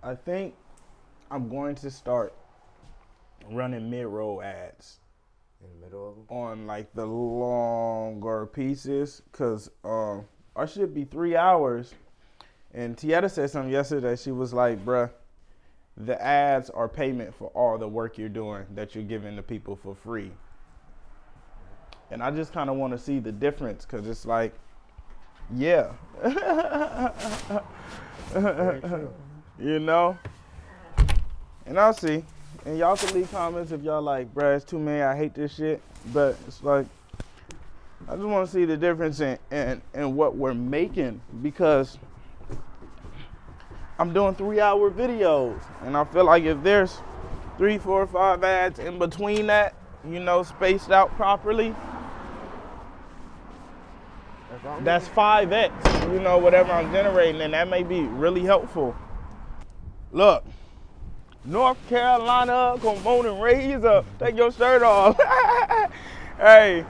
I think I'm going to start running mid-roll ads. In the middle of them? On like the longer pieces, cause our shit be 3 hours. And Tieta said something yesterday. She was like, bruh, the ads are payment for all the work you're doing that you're giving to people for free. And I just kind of want to see the difference, cause it's like, yeah. You know? And I'll see. And y'all can leave comments if y'all like, bruh, it's too many, I hate this shit. But it's like, I just want to see the difference in what we're making, because I'm doing 3-hour videos. And I feel like if there's 3, 4, 5 ads in between that, you know, spaced out properly, that's 5x, you know, whatever I'm generating, and that may be really helpful. Look. North Carolina, come on and raise up. Take your shirt off. Hey,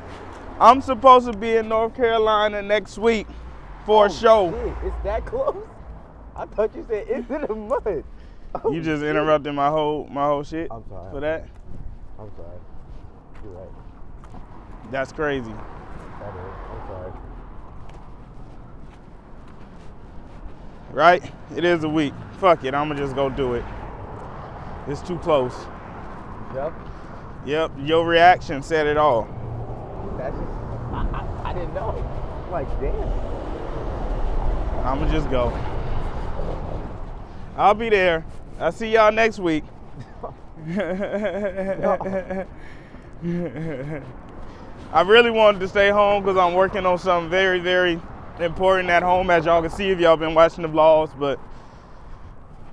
I'm supposed to be in North Carolina next week for a show. Shit, it's that close? I thought you said it's in the mud. Oh, you just interrupted my whole shit. I'm sorry. For that? I'm sorry. You're right. That's crazy. That is. I'm sorry. Right? It is a week. Fuck it. I'ma just go do it. It's too close. Yep. Yep, your reaction said it all. That's just, I didn't know. I'm like, damn. I'ma just go. I'll be there. I'll see y'all next week. I really wanted to stay home because I'm working on something very, very important at home, as y'all can see if y'all been watching the vlogs, but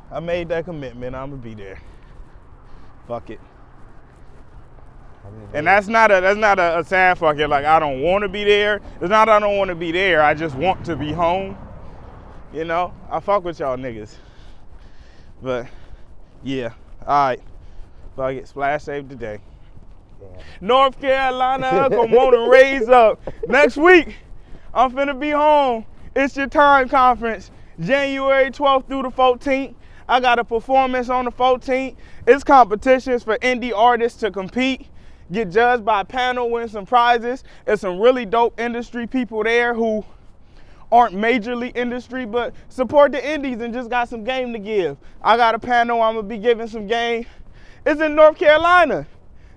I made that commitment. I'm gonna be there. Fuck it. And that's not a sad fuck it, like I don't want to be there. It's not I don't want to be there. I just want to be home. You know, I fuck with y'all niggas. But yeah, all right. Fuck it. Splash save today. Damn. North Carolina, come on and raise up. Next week, I'm finna be home. It's your time conference, January 12th through the 14th. I got a performance on the 14th. It's competitions for indie artists to compete, get judged by a panel, win some prizes. There's some really dope industry people there who aren't majorly industry, but support the indies and just got some game to give. I got a panel, I'm gonna be giving some game. It's in North Carolina.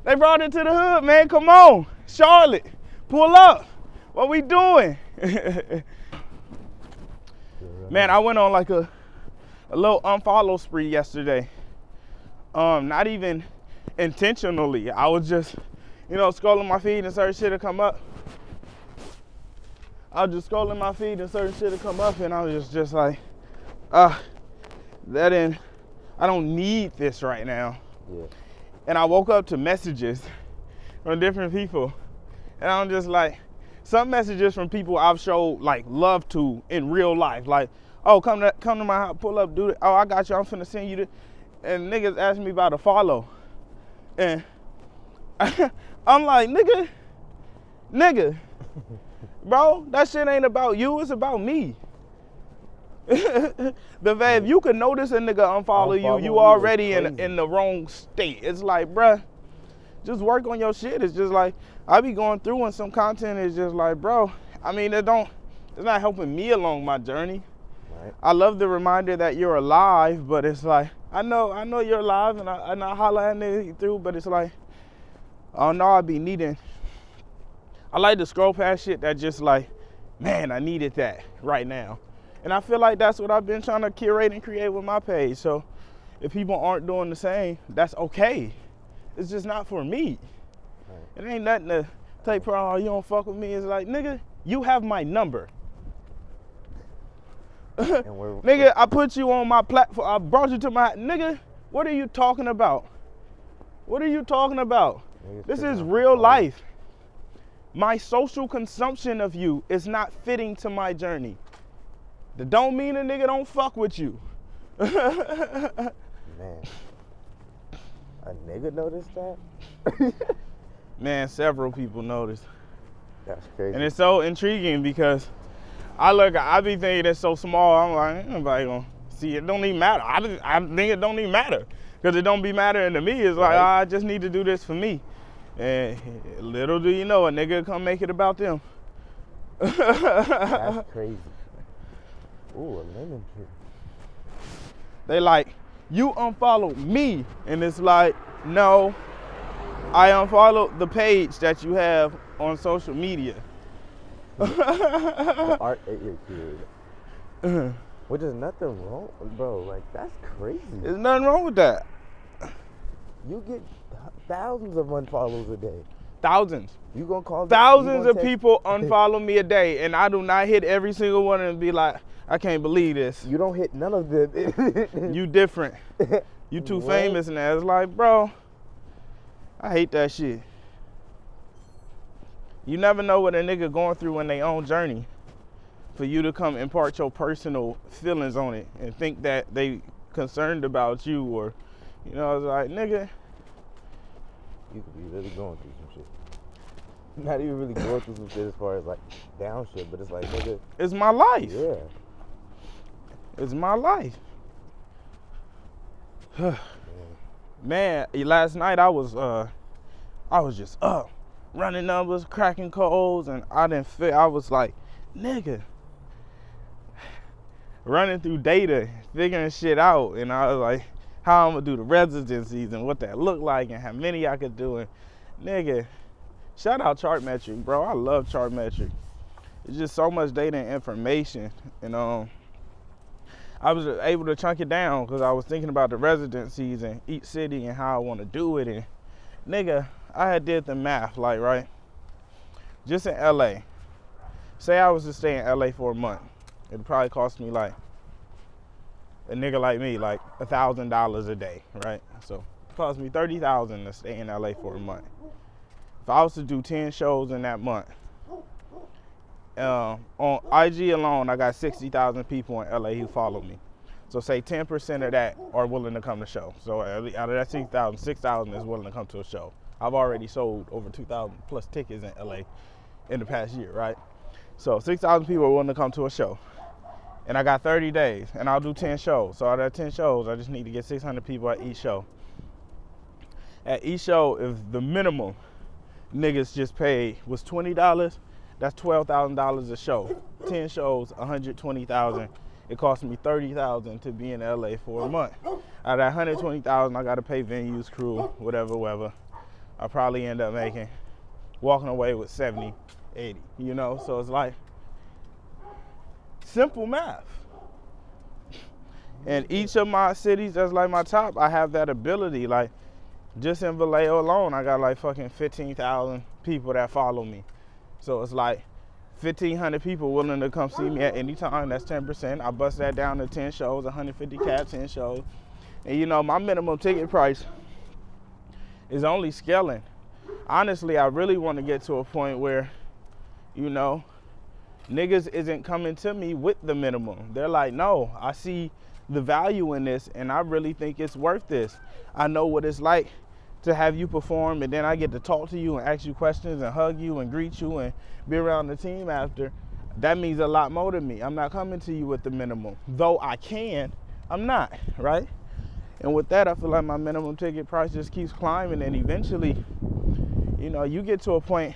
They brought it to the hood, man, come on. Charlotte, pull up. What we doing? Man, I went on like a little unfollow spree yesterday. Not even intentionally. I was just, you know, scrolling my feed and certain shit would come up. I was just scrolling my feed and certain shit would come up, and I was just like, I don't need this right now. Yeah. And I woke up to messages from different people, and I'm just like, some messages from people I've showed like love to in real life, like, oh, come to my house, pull up, do it. Oh, I got you. I'm finna send you this. And niggas ask me about a follow, and I'm like, nigga, bro, that shit ain't about you. It's about me. If you can notice a nigga unfollow you already in the wrong state. It's like, bruh, just work on your shit. It's just like, I be going through and some content is just like, bro, I mean, it's not helping me along my journey. Right. I love the reminder that you're alive, but it's like, I know you're alive, and I holler at niggas through, but it's like, oh no, I be needing. I like to scroll past shit that just like, man, I needed that right now. And I feel like that's what I've been trying to curate and create with my page. So if people aren't doing the same, that's okay. It's just not for me. Right. It ain't nothing to take pride on. Oh, you don't fuck with me. It's like, nigga, you have my number. Nigga, I put you on my platform. I brought you to my, nigga, what are you talking about? What are you talking about? This is real life. My social consumption of you is not fitting to my journey. That don't mean a nigga don't fuck with you. Man, a nigga noticed that? Man, several people noticed. That's crazy. And it's so intriguing because I be thinking it's so small. I'm like, ain't nobody gonna see, it don't even matter. I think it don't even matter. Because it don't be mattering to me. It's like, I just need to do this for me. And little do you know, a nigga come make it about them. That's crazy. Ooh, a lemon tree. They like, you unfollowed me. And it's like, no, I unfollowed the page that you have on social media. The art that you're creating. Which is nothing wrong, bro. Like, that's crazy. There's nothing wrong with that. You get thousands of unfollows a day. Thousands. You gonna call thousands of people unfollow me a day, and I do not hit every single one and be like, I can't believe this. You don't hit none of them. You different. You too famous now. It's like, bro, I hate that shit. You never know what a nigga going through in their own journey for you to come impart your personal feelings on it and think that they concerned about you, or, you know, it's like, nigga. You could be really going through some shit. Not even really going through some shit as far as like down shit, but it's like, nigga. It's my life. Yeah. It's my life. Man, last night I was just up, running numbers, cracking codes, and I didn't feel, I was like, nigga, running through data, figuring shit out, and I was like, how I'm gonna do the residencies and what that look like and how many I could do. And nigga, shout out Chartmetric, bro. I love Chartmetric. It's just so much data and information. And I was able to chunk it down because I was thinking about the residencies in each city and how I want to do it. And nigga, I had did the math, like, right? Just in LA. Say I was to stay in LA for a month. It'd probably cost me like, a nigga like me, like $1,000 a day, right? So it cost me $30,000 to stay in LA for a month. If I was to do 10 shows in that month, on IG alone, I got 60,000 people in LA who follow me. So say 10% of that are willing to come to show. So out of that 60,000, 6,000 is willing to come to a show. I've already sold over 2,000 plus tickets in LA in the past year, right? So 6,000 people are willing to come to a show. And I got 30 days, and I'll do 10 shows. So out of 10 shows, I just need to get 600 people at each show. At each show, if the minimum niggas just paid was $20, that's $12,000 a show. 10 shows, $120,000. It cost me $30,000 to be in LA for a month. Out of that $120,000, I gotta pay venues, crew, whatever. I probably end up walking away with 70, 80, you know? So it's like, simple math. And each of my cities that's like my top, I have that ability. Like, just in Vallejo alone, I got like fucking 15,000 people that follow me. So it's like 1,500 people willing to come see me at any time. That's 10%. I bust that down to 10 shows, 150 caps, 10 shows. And you know, my minimum ticket price is only scaling. Honestly, I really want to get to a point where, you know, niggas isn't coming to me with the minimum. They're like, no, I see the value in this and I really think it's worth this. I know what it's like to have you perform, and then I get to talk to you and ask you questions and hug you and greet you and be around the team after. That means a lot more to me. I'm not coming to you with the minimum. Though I can, I'm not, right? And with that, I feel like my minimum ticket price just keeps climbing, and eventually, you know, you get to a point,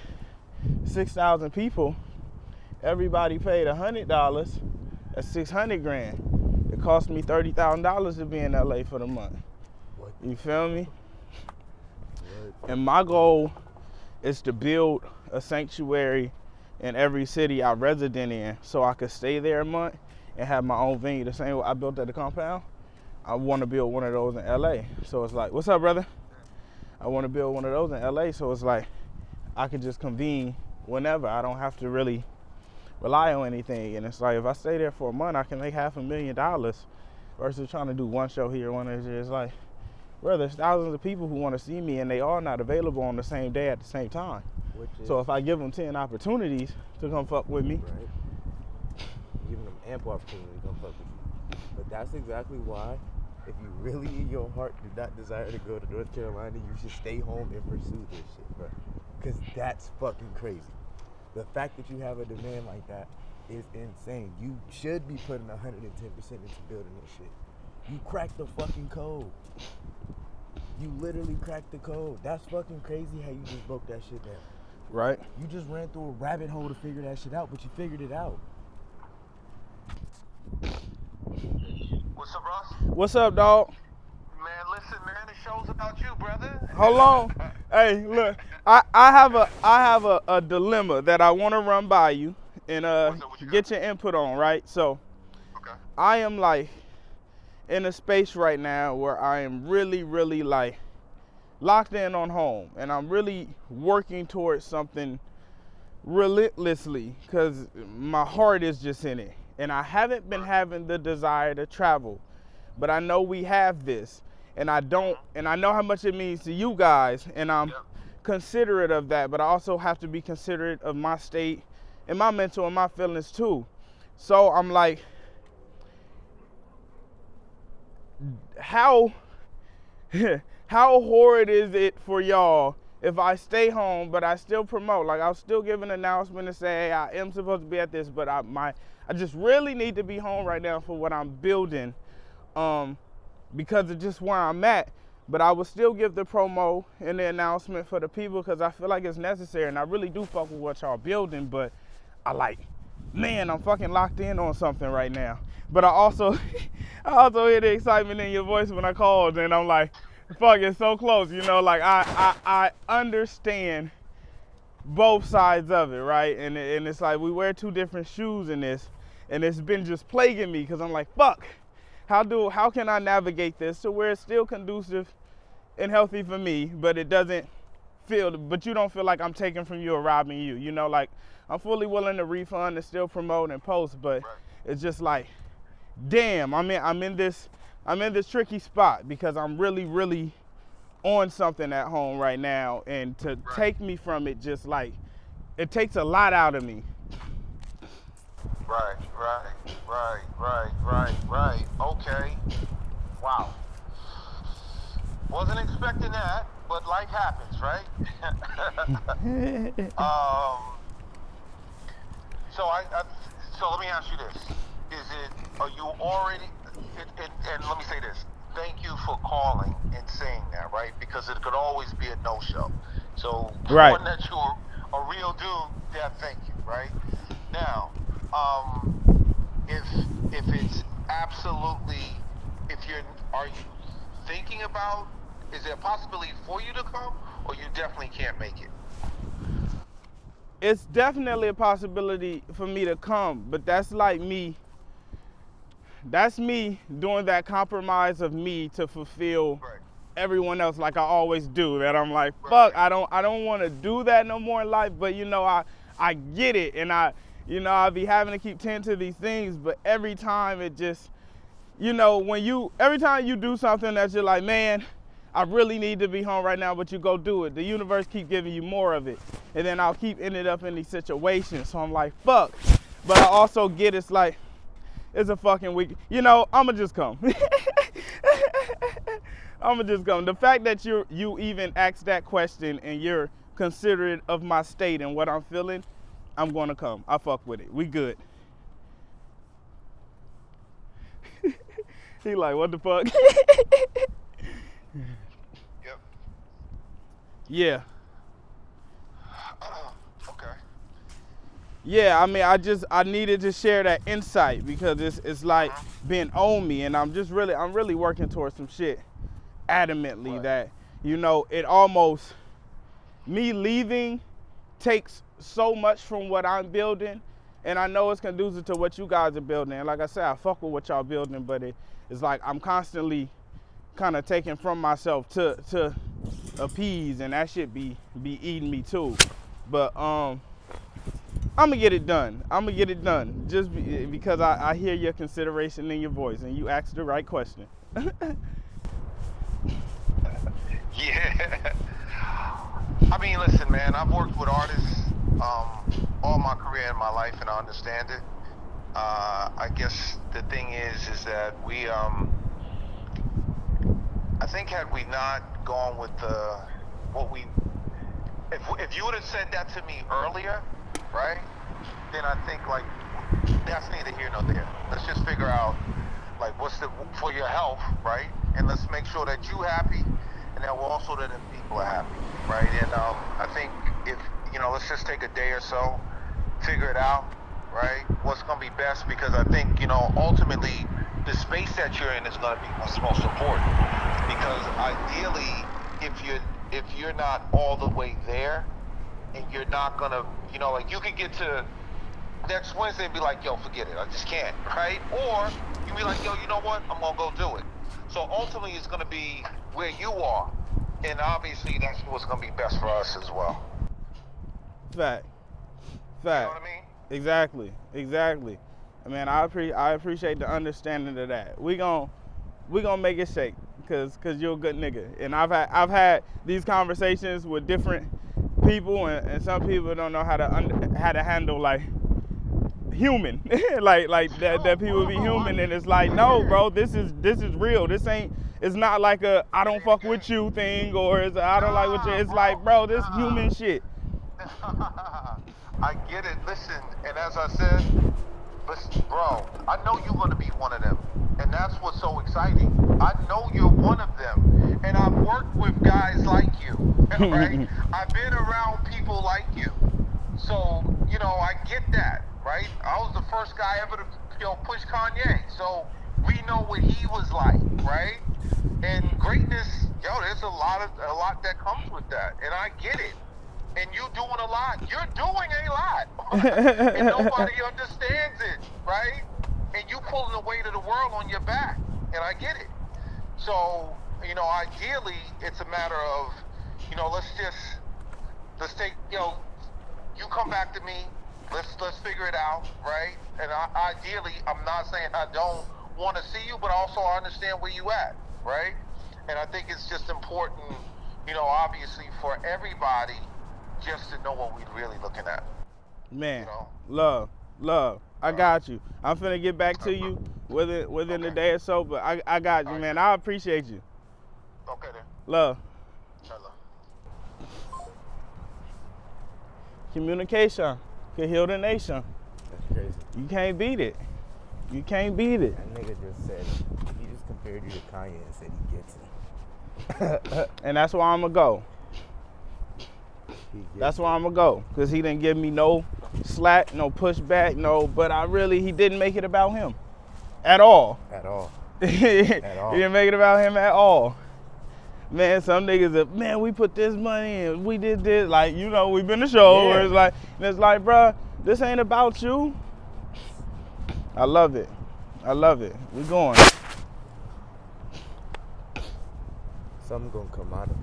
6,000 people, everybody paid $100, that's 600 grand. It cost me $30,000 to be in LA for the month. You feel me? And my goal is to build a sanctuary in every city I resident in so I could stay there a month and have my own venue. The same way I built at the compound, I want to build one of those in LA. So it's like, what's up, brother? I want to build one of those in LA, so it's like I could just convene whenever. I don't have to really rely on anything. And it's like, if I stay there for a month, I can make $500,000 versus trying to do one show here, one there. It's like, bro, there's thousands of people who want to see me, and they are not available on the same day at the same time. So if I give them 10 opportunities to come fuck with me, right, giving them ample opportunity to come fuck with you. But that's exactly why, if you really in your heart do not desire to go to North Carolina, you should stay home and pursue this shit, bro. Because that's fucking crazy. The fact that you have a demand like that is insane. You should be putting 110% into building this shit. You cracked the fucking code. You literally cracked the code. That's fucking crazy how you just broke that shit down. Right. You just ran through a rabbit hole to figure that shit out, but you figured it out. What's up, Ross? What's up, dog? Man, listen, man, the show's about you, brother. Hold on. Hey, look, I have a dilemma that I want to run by you and get your input on, right? So, Okay. I am like in a space right now where I am really, really like locked in on home, and I'm really working towards something relentlessly because my heart is just in it, and I haven't been having the desire to travel, but I know we have this, and I know how much it means to you guys, and I'm considerate of that, but I also have to be considerate of my state and my mental and my feelings too. So I'm like, how horrid is it for y'all if I stay home but I still promote? Like, I'll still give an announcement and say, hey, I am supposed to be at this, but I just really need to be home right now for what I'm building, because of just where I'm at. But I will still give the promo and the announcement for the people because I feel like it's necessary, and I really do fuck with what y'all building. But I like, man, I'm fucking locked in on something right now. But I also hear the excitement in your voice when I called, and I'm like, fuck, it's so close, you know. Like, I understand both sides of it, right? And it's like we wear two different shoes in this, and it's been just plaguing me because I'm like, fuck, how can I navigate this to where it's still conducive and healthy for me, but it doesn't but you don't feel like I'm taking from you or robbing you, you know? Like, I'm fully willing to refund and still promote and post, but it's just like, damn, I'm in this tricky spot because I'm really, really on something at home right now, and to take me from it, just like, it takes a lot out of me. Right. Okay. Wow. Wasn't expecting that, but life happens, right? So let me ask you this: are you already? And let me say this: thank you for calling and saying that, right? Because it could always be a no-show. So, one that you're a real dude, yeah, thank you, right? Now, if it's absolutely, are you thinking about, is there a possibility for you to come, or you definitely can't make it? It's definitely a possibility for me to come, but that's like me. That's me doing that compromise of me to fulfill everyone else, like I always do. That I'm like, fuck, I don't want to do that no more in life. But you know, I get it, and I'll be having to keep tending to these things. But every time it just, you know, every time you do something that you're like, man, I really need to be home right now, but you go do it, the universe keep giving you more of it, and then I'll keep ending up in these situations. So I'm like, fuck. But I also get it's like, it's a fucking week. You know, I'ma just come. I'ma just come. The fact that you even asked that question and you're considerate of my state and what I'm feeling, I'm gonna come. I fuck with it. We good. He like, what the fuck? Yep. Yeah. Okay. Yeah, I mean, I needed to share that insight because it's like been on me, and I'm really working towards some shit adamantly that, you know, it almost, me leaving takes so much from what I'm building, and I know it's conducive to what you guys are building. And like I said, I fuck with what y'all building, but it's like I'm constantly kind of taking from myself to appease, and that shit be eating me too. But I'm gonna get it done. Just because I hear your consideration in your voice, and you asked the right question. Yeah. I mean, listen, man, I've worked with artists all my career in my life, and I understand it. I guess the thing is that we, I think had we not gone with if you would have said that to me earlier, right? Then I think like that's neither here nor there. Let's just figure out, like, what's for your health, right? And let's make sure that you happy, and that we're also that the people are happy, right? And I think if, let's just take a day or so, figure it out, right? What's gonna be best, because I think, ultimately, the space that you're in is gonna be what's most important. Because ideally, if you're not all the way there, and you're not gonna, like, you could get to next Wednesday and be like, yo, forget it, I just can't, right? Or you be like, yo, you know what, I'm gonna go do it. So ultimately, it's gonna be where you are, and obviously that's what's gonna be best for us as well. Fact. You know what I mean? Exactly. I mean, I appreciate the understanding of that. We gonna make it shake, cause you're a good nigga, and I've had these conversations with different people, and some people don't know how to handle, like, human, like that people be human, and it's like, no, bro, this is real. It's not like a I don't fuck with you thing, or it's a I don't like what you. It's like, bro, this human shit. I get it. Listen, and as I said, listen, bro, I know you're gonna be one of them, and that's what's so exciting. I know you're one of them, and I've worked with guys like you, right? I've been around people like you, so I get that, right? I was the first guy ever to push Kanye, so we know what he was like, right? And greatness, there's a lot that comes with that, and I get it. And you doing a lot. You're doing a lot. And nobody understands it, right? And you pulling the weight of the world on your back. And I get it. So, ideally, it's a matter of, let's take, you come back to me. Let's figure it out, right? And ideally, I'm not saying I don't want to see you, but also I understand where you at, right? And I think it's just important, obviously for everybody, just to know what we're really looking at. Man, love. I got you. I'm finna get back to you within the day or so, but I got you, man. I appreciate you. Okay then. Love. Hello. Communication can heal the nation. That's crazy. You can't beat it. That nigga just said, he just compared you to Kanye and said he gets it. And that's why I'm gonna go. That's why I'm gonna go, because he didn't give me no slack, no pushback, but he didn't make it about him at all. He didn't make it about him at all. Man, some niggas man, we put this money in, we did this, like, we've been to show where it's like, bruh, this ain't about you. I love it. We going. Something gonna come out of it.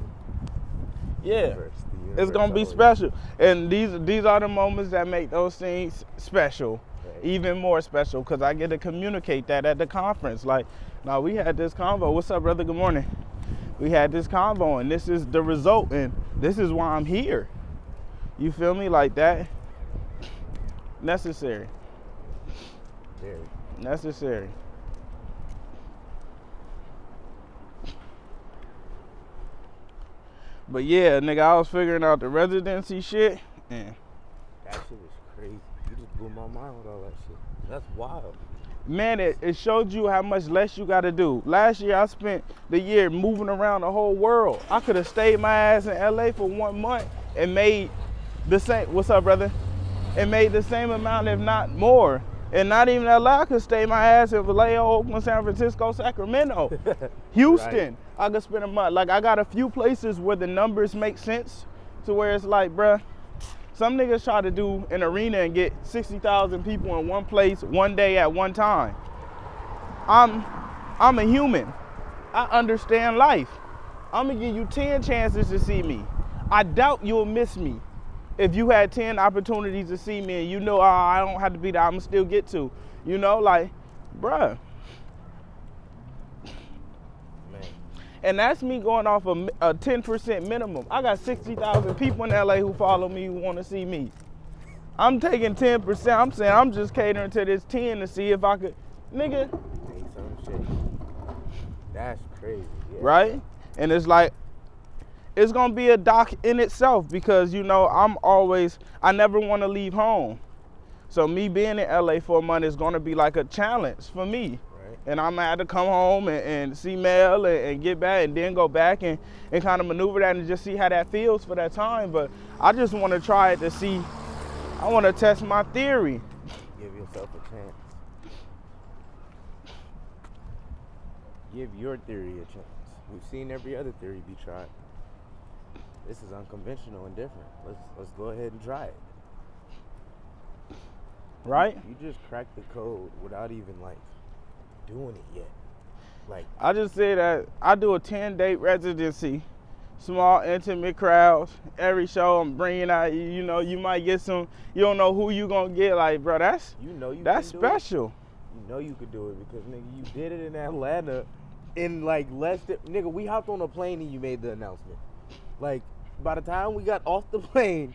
Yeah. It's gonna be special, and these are the moments that make those things special, right. Even more special, because I get to communicate that at the conference. Like, now we had this convo. What's up, brother? Good morning. We had this convo, and this is the result, and this is why I'm here. You feel me? Like that. Necessary. Very. Necessary. But yeah, nigga, I was figuring out the residency shit, and that shit was crazy. You just blew my mind with all that shit. That's wild. Man, it showed you how much less you got to do. Last year, I spent the year moving around the whole world. I could have stayed my ass in LA for 1 month and made the same. What's up, brother? And made the same amount, if not more. And not even LA, I could stay my ass in Vallejo, Oakland, San Francisco, Sacramento, Houston. Right. I could spend a month. Like, I got a few places where the numbers make sense to where it's like, bruh, some niggas try to do an arena and get 60,000 people in one place, one day at one time. I'm a human. I understand life. I'm gonna give you 10 chances to see me. I doubt you'll miss me. If you had 10 opportunities to see me and I don't have to be there, I'm gonna still get to. Like, bruh. Man. And that's me going off a 10% minimum. I got 60,000 people in LA who follow me, who wanna see me. I'm taking 10%. I'm saying I'm just catering to this 10 to see if I could, nigga. Make some shit. That's crazy. Yeah. Right? And it's like, it's gonna be a doc in itself because I never want to leave home. So me being in LA for a month is gonna be like a challenge for me. Right. And I'm gonna have to come home and see Mel and get back and then go back and kind of maneuver that and just see how that feels for that time. But I just wanna try it to see, I wanna test my theory. Give yourself a chance. Give your theory a chance. We've seen every other theory be tried. This is unconventional and different. Let's go ahead and try it. Right? You just cracked the code without even like doing it yet. Like, I just said that I do a 10-day residency, small intimate crowds. Every show I'm bringing out, you know, you might get some, you don't know who you gonna get. Like, bro, that's that's special. You know you could do it because nigga, you did it in Atlanta in like less than, nigga, we hopped on a plane and you made the announcement. Like, by the time we got off the plane,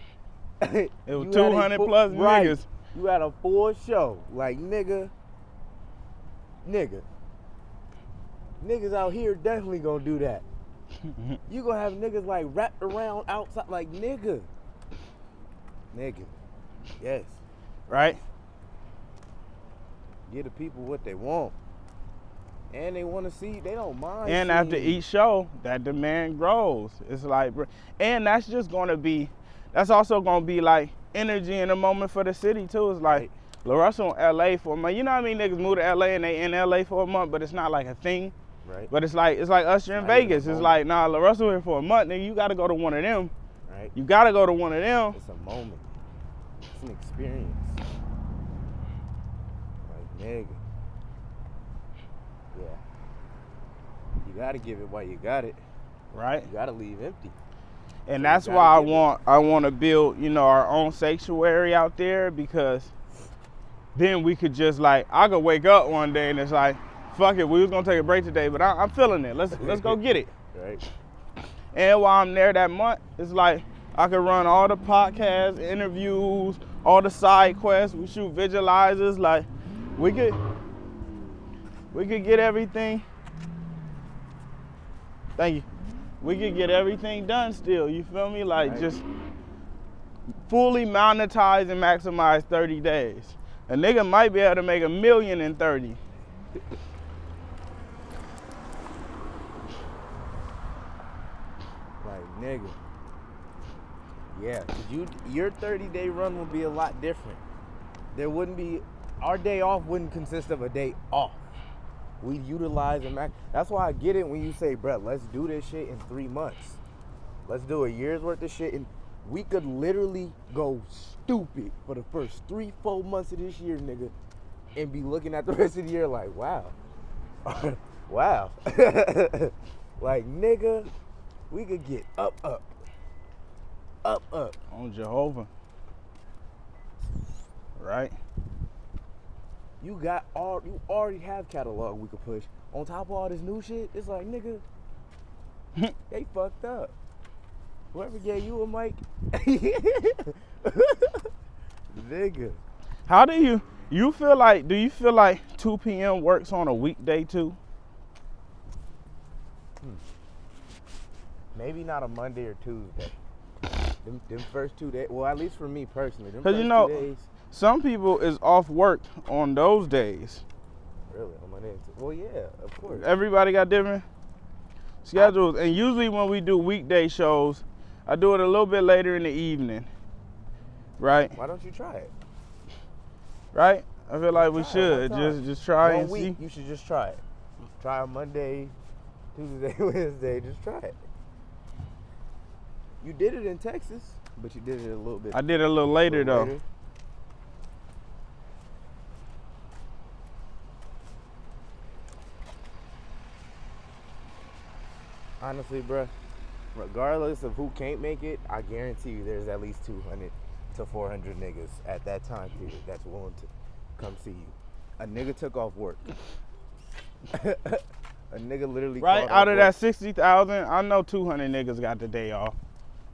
it was 200 plus right, niggas. You had a full show. Like, niggas out here definitely gonna do that. You gonna have niggas like wrapped around outside, like nigga. Yes. Right? Give the people what they want. And they want to see, they don't mind. And after each show, that demand grows. It's like, and that's just gonna be, that's also gonna be like energy in a moment for the city too. It's like, La Russell in LA for a month. You know what I mean? Niggas move to LA and they in LA for a month, but it's not like a thing. Right. But it's like Usher in Vegas. It's like, nah, La Russell here for a month, nigga. You gotta go to one of them. Right. You gotta go to one of them. It's a moment. It's an experience. Like, nigga. Yeah. You gotta give it while you got it. Right. You gotta leave empty. And So that's why I want to build, you know, our own sanctuary out there, because then we could just like, I could wake up one day and it's like, fuck it, we was gonna take a break today, but I'm feeling it. Let's go get it. Right. And while I'm there that month, it's like I could run all the podcasts, interviews, all the side quests. We shoot visualizers. Like we could get everything. Thank you. We could get everything done still. You feel me? Like right. Just fully monetize and maximize 30 days. A nigga might be able to make $1 million in 30. Like, nigga. Yeah, your 30-day run would be a lot different. There wouldn't be, our day off wouldn't consist of a day off. We'd utilize and that's why I get it when you say, bruh, let's do this shit in 3 months. Let's do a year's worth of shit, and we could literally go stupid for the first 3-4 months of this year, nigga, and be looking at the rest of the year like, wow. Wow. Like, nigga, we could get up. On Jehovah. Right? You already have catalog we could push. On top of all this new shit, it's like, nigga, they fucked up. Whoever gave you a mic, nigga. How do you feel like, do you feel like 2 p.m. works on a weekday too? Maybe not a Monday or Tuesday. Them first 2 days, well, at least for me personally, them Because first you know, 2 days. some people is off work on those days. Really? On Monday? Well, yeah, of course. Everybody got different schedules. And usually when we do weekday shows, I do it a little bit later in the evening. Right? Why don't you try it? Right? I feel like we Try it should. one time. Just try One and week, see. you should just try it. Try on Monday, Tuesday, Wednesday, just try it. You did it in Texas, but you did it a little bit. I did it a little later though. Later. Honestly, bruh, regardless of who can't make it, I guarantee you there's at least 200 to 400 niggas at that time period that's willing to come see you. A nigga took off work. A nigga literally Right? called Out off of work. that 60,000, I know 200 niggas got the day off.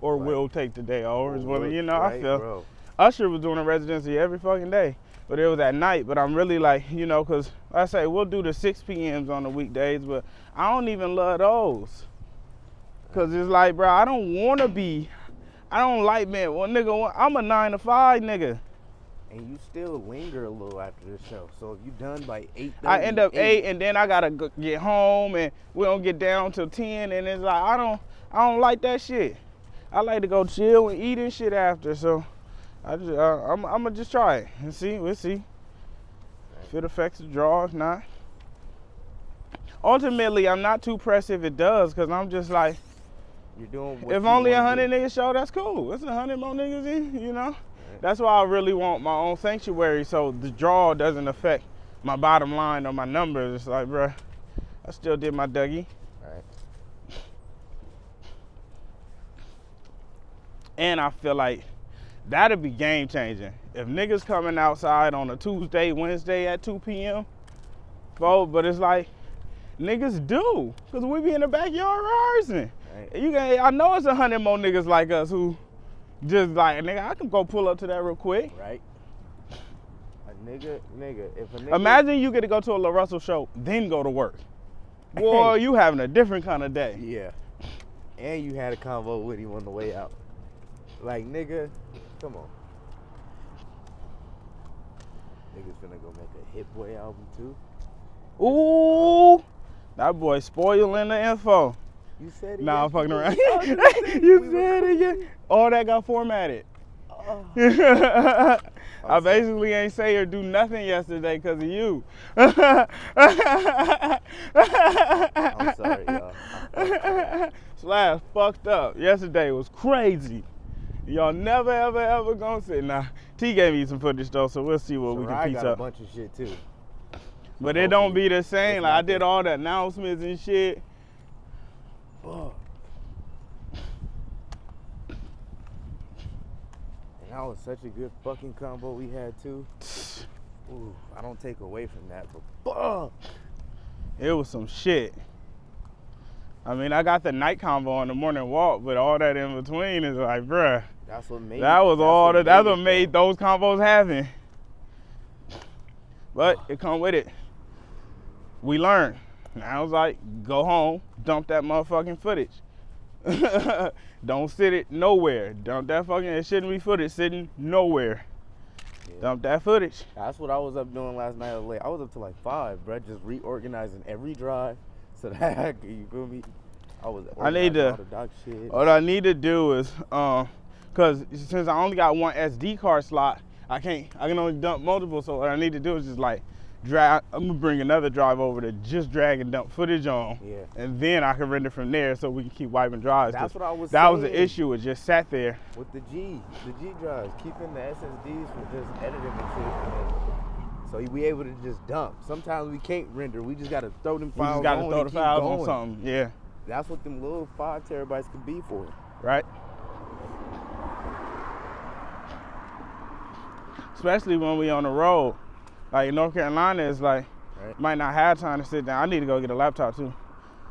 Or Right. will take the day off. Is what, you know, Right, I feel. bro. Usher was doing a residency every fucking day. But it was at night. But I'm really like, you know, because I say we'll do the 6 p.m.s on the weekdays, but I don't even love those. Because it's like, bro, I don't want to be, I don't like, man, well, nigga, I'm a 9 to 5 nigga. And you still linger a little after the show. So if you done by 8:30, I end up 8, and then I gotta get home, and we don't get down till 10, and it's like I don't like that shit. I like to go chill and eat and shit after. So I'm gonna just try it and see. We'll see if it affects the draw. If not, ultimately I'm not too pressed if it does, cause I'm just like, you're doing what if you only wanna 100 do. niggas show, that's cool. It's 100 more niggas in, you know. That's why I really want my own sanctuary, so the draw doesn't affect my bottom line or my numbers. It's like, bruh, I still did my Dougie. Right. And I feel like that'd be game changing. If niggas coming outside on a Tuesday, Wednesday at 2 p.m., but it's like, niggas do, because we be in the backyard rehearsing. Right. I know it's 100 more niggas like us who just like, nigga, I can go pull up to that real quick. Right. A nigga, if a nigga... Imagine you get to go to a La Russell show, then go to work. Boy, you having a different kind of day. Yeah. And you had a convo with him on the way out. Like, nigga, come on. Niggas finna go make a Hit Boy album too. Ooh, that boy spoiling the info. You said it. Nah, I'm fucking around. Oh, You said it again. All that got formatted. Oh. I basically ain't say or do nothing yesterday because of you. I'm sorry, y'all. Slash fucked up. Yesterday was crazy. Y'all never, ever gonna sit. Nah, T gave me some footage though, so we'll see what we can piece got up. a bunch of shit too. But it don't be the same. Like I did all the announcements and shit. Fuck. And that was such a good fucking combo we had too. Ooh, I don't take away from that, but fuck. It was some shit. I mean, I got the night combo on the morning walk, but all that in between is like, bruh. That's what made. That's what made those combos happen. But it come with it. We learned. Now it's like, go home, dump that motherfucking footage. Don't sit it nowhere. Dump that fucking, it shouldn't be footage sitting nowhere. Yeah. Dump that footage. That's what I was up doing last night late. I was up till like 5, bro, just reorganizing every drive so that I could, you feel me? I need to, all the doc shit. What I need to do is, cause since I only got one SD card slot, I can only dump multiple, so what I need to do is just like, I'm gonna bring another drive over to just drag and dump footage on, and then I can render from there so we can keep wiping drives. That's what I was saying. That was the issue, it just sat there. With the G drives, keeping the SSDs for just editing and shit. So we able to just dump. Sometimes we can't render, we just gotta throw them files on. We just gotta throw the files on something, yeah. That's what them little 5 terabytes could be for. Right. Especially when we on the road. Like in North Carolina, it's like, might not have time to sit down. I need to go get a laptop too.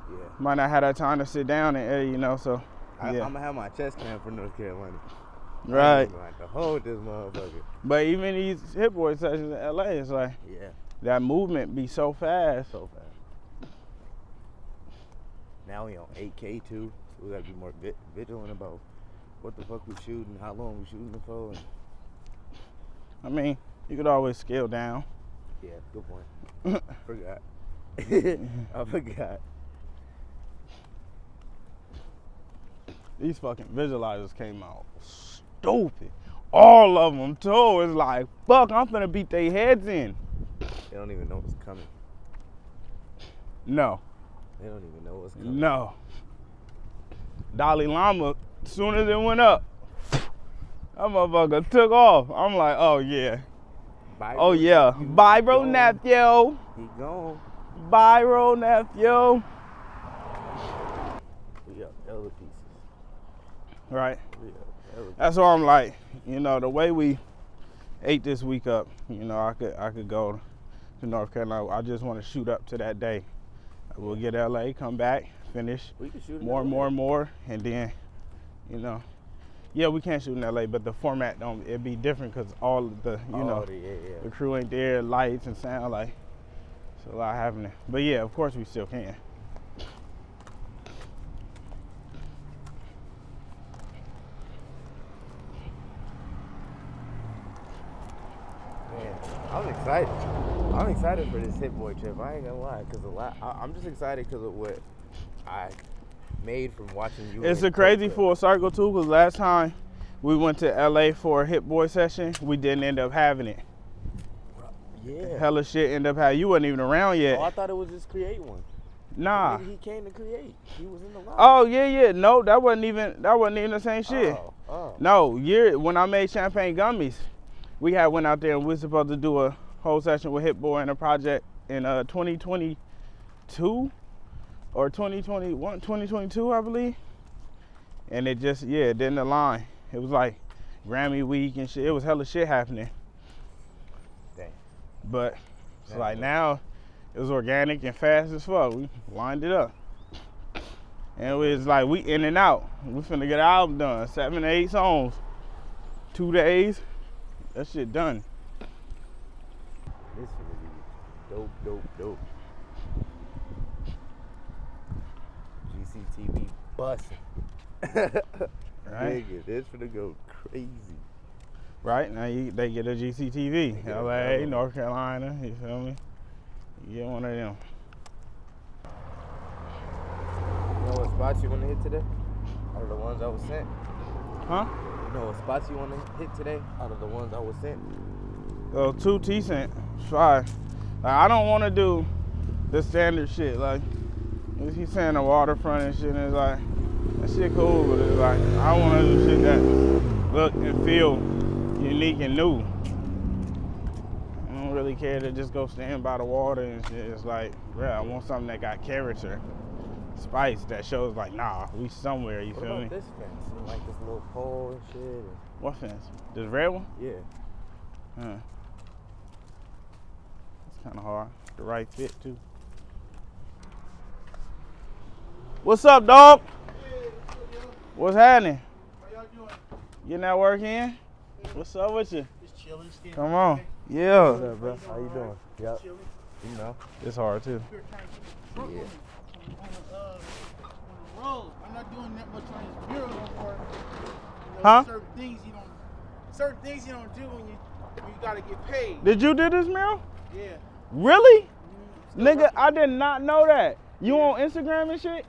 Yeah. Might not have that time to sit down and edit, you know, so. I'm gonna have my chest cam for North Carolina. Right. I'm gonna have to hold this motherfucker. But even these Hit Boy sessions in LA, it's like, that movement be so fast. So fast. Now we on 8K too, so we gotta be more vigilant about what the fuck we shooting, how long we shooting it for. I mean, you could always scale down. Yeah, good point. Forgot. I forgot. These fucking visualizers came out stupid. All of them too. It's like, fuck, I'm finna beat their heads in. They don't even know what's coming. No. They don't even know what's coming. No. Dalai Lama, as soon as it went up, that motherfucker took off. I'm like, oh yeah. Bye, oh yeah. Bye, bro, nephew. He gone. Bye, bro, nephew. We up other pieces. Right. That's why I'm like, you know, the way we ate this week up, you know, I could go to North Carolina. I just want to shoot up to that day. We'll get LA, come back, finish more, and then, you know, yeah, we can't shoot in LA, but the format it'd be different because all of the, you know, the crew ain't there, lights and sound, like, it's a lot happening. But yeah, of course we still can. I'm excited. I'm excited for this Hit Boy trip. I ain't gonna lie, cause I'm just excited because of what I made from watching you. It's a crazy full circle too, cause last time we went to LA for a Hit Boy session, we didn't end up having it. Yeah. Hella shit ended up having. You wasn't even around yet. Oh, I thought it was just create one. Nah. He came to create. He was in the line. Oh yeah. No, that wasn't even the same shit. Oh. No, when I made Champagne Gummies, we had went out there and we were supposed to do a whole session with Hit Boy and a project in 2022 or 2022, I believe. And it just it didn't align. It was like Grammy week and shit. It was hella shit happening. Dang. But it's like now it was organic and fast as fuck. We lined it up. And it was like we in and out. We finna get an album done. 7 to 8 songs. 2 days. That shit done. This finna be dope. GCTV busting. Right. Nigga, this finna go crazy. Right, now they get a GCTV. LA, North Carolina, you feel me? You get one of them. You know what spots you wanna hit today? Out of the ones I was sent? Huh? You know what spots you wanna hit today? Out of the ones I was sent? 2 T-cent, 5. Like, I don't wanna do the standard shit. Like, he's saying the waterfront and shit, and it's like, that shit cool, but it's like, I wanna do shit that look and feel unique and new. I don't really care to just go stand by the water and shit. It's like, bruh, I want something that got character, spice, that shows like, nah, we somewhere, you What feel about me? this fence? Like this little pole and shit? What fence? This red one? Yeah. Huh. It's kind of hard. The right fit too. What's up, dog? What's happening? How y'all doing? Getting that work in? What's up with you? Just chilling. Come on. Yeah. What's up, bro? How you doing? Yep. Chilling. You know. It's hard too. We're trying to get the truck Yeah. on the road. I'm not doing that much on this mural no more. You know, Huh? certain things you don't do when you gotta get paid. Did you do this mural? Yeah. Really? Still Nigga, working. I did not know that. You on Instagram and shit?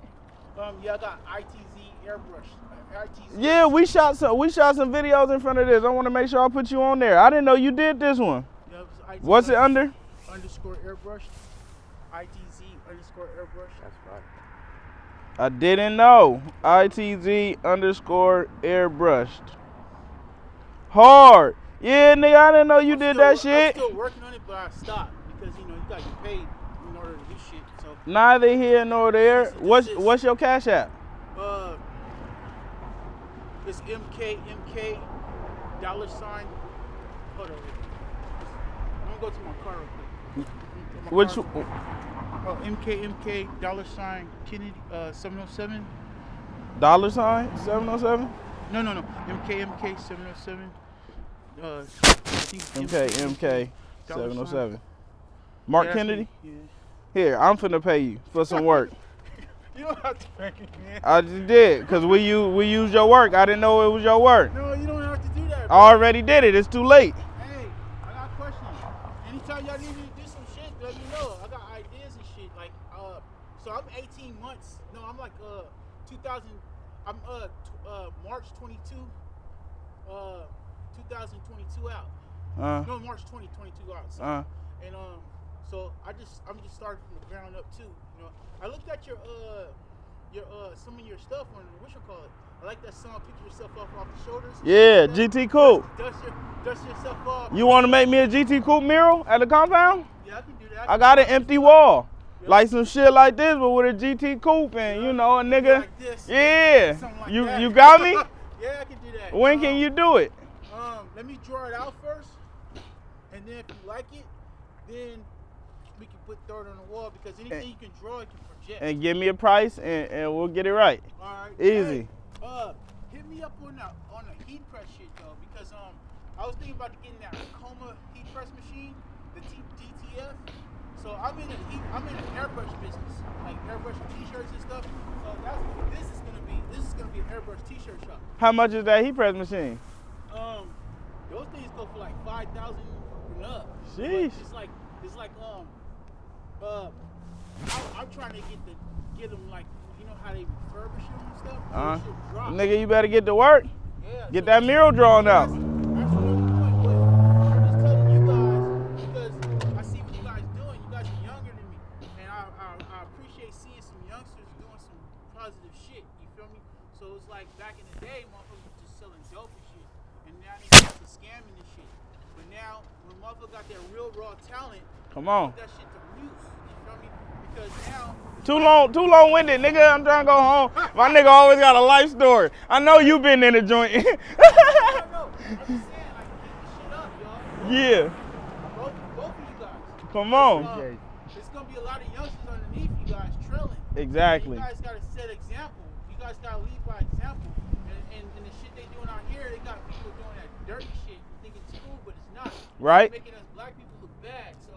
Yeah, I got ITZ airbrush. ITZ. Yeah, we shot some videos in front of this. I want to make sure I put you on there. I didn't know you did this one. Yeah, it's What's it under? Underscore airbrush. ITZ underscore airbrush. That's right. I didn't know. ITZ underscore airbrushed. Hard. Yeah, nigga, I didn't know you did that shit. I'm still working on it, but I stopped because you gotta get paid in order to do shit. So Neither here nor there. This is- What's your Cash App? it's MK $. Hold on. I'm gonna go to my car real quick. My Which? car. Oh, MK $Kennedy 707. $707? No. MK 707. I think it's MK 707. Mark Yeah, Kennedy? Yeah. Here, I'm finna pay you for some work. You don't have to pay me, man. I just did, cause we used your work. I didn't know it was your work. No, you don't have to do that, I bro. already did it. It's too late. Hey, I got a question. Anytime y'all need me to do some shit, let me know. I got ideas and shit. Like, so I'm 18 months. No, I'm like 2000. I'm March 22. 2022 out. No, March 2022 out. So, and so I'm just starting from the ground up too. You know, I looked at your some of your stuff on what you call it. I like that song. Pick yourself up off the shoulders. Yeah, GT Coupe. Dust yourself off. You want to make me a GT Coupe mural at the compound? Yeah, I can do that. I got an empty wall. Yeah. Like some shit like this, but with a GT Coupe and, you know, a nigga. Like this. Yeah. Something like You that. you got me? Yeah, I can do that. When can you do it? Let me draw it out first, and then if you like it, then we can throw it on the wall because anything you can draw, you can project. And give me a price and we'll get it right. All right. Easy. Hey, hit me up on the heat press shit though, because I was thinking about getting that Coma heat press machine, the DTF. So I'm in an airbrush business, like airbrushing t-shirts and stuff. So this is gonna be an airbrush t-shirt shop. How much is that heat press machine? Those things go for like $5,000 and up. Sheesh. I'm trying to get them like, you know how they refurbish them and stuff. So they should drop. Nigga, you better get to work. Yeah, Get that mural drawn out. That's what I'm doing. But I'm just telling you guys because I see what you guys doing. You guys are younger than me, and I appreciate seeing some youngsters doing some positive shit. You feel me? So it's like back in the day, motherfuckers were just selling dope and shit, and now they got to scamming and shit. But now when motherfuckers got their real raw talent, Come on. put that shit to use. You feel me? Because now. Too long-winded, nigga. I'm trying to go home. My nigga always got a life story. I know you been in the joint. No. I'm just saying, like, keep the shit up, y'all. Yeah. Both of you guys. Come on. There's gonna be a lot of youngsters underneath you guys trailing. Exactly. You guys gotta set example. You guys gotta lead by example. And the shit they doing out here, they got people doing that dirty shit. You think it's cool, but it's not. Right. It's making us black people look bad. So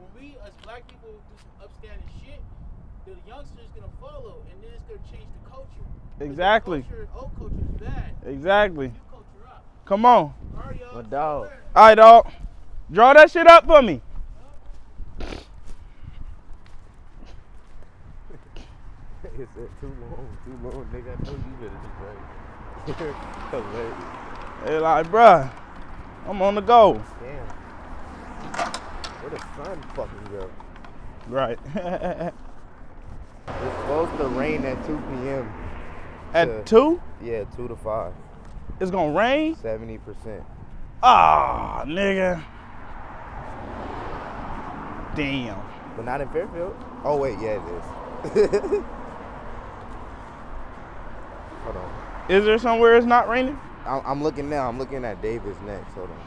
when we as black people do some upstanding shit, the youngsters gonna follow, and then it's gonna change the culture. Exactly. Old culture is bad. Exactly. New culture up. Come on. All right, y'all. My dog. All right, dog. Draw that shit up for me. It said too long, nigga. I know you better just right. Hilarious. They like, bruh, I'm on the go. Damn. Where the sun fucking go? Right. It's supposed to rain at 2 p.m. At 2? Yeah, 2 to 5. It's gonna rain? 70%. Ah, nigga. Damn. But not in Fairfield. Oh wait, yeah it is. Hold on. Is there somewhere it's not raining? I'm looking now. I'm looking at Davis next. Hold on.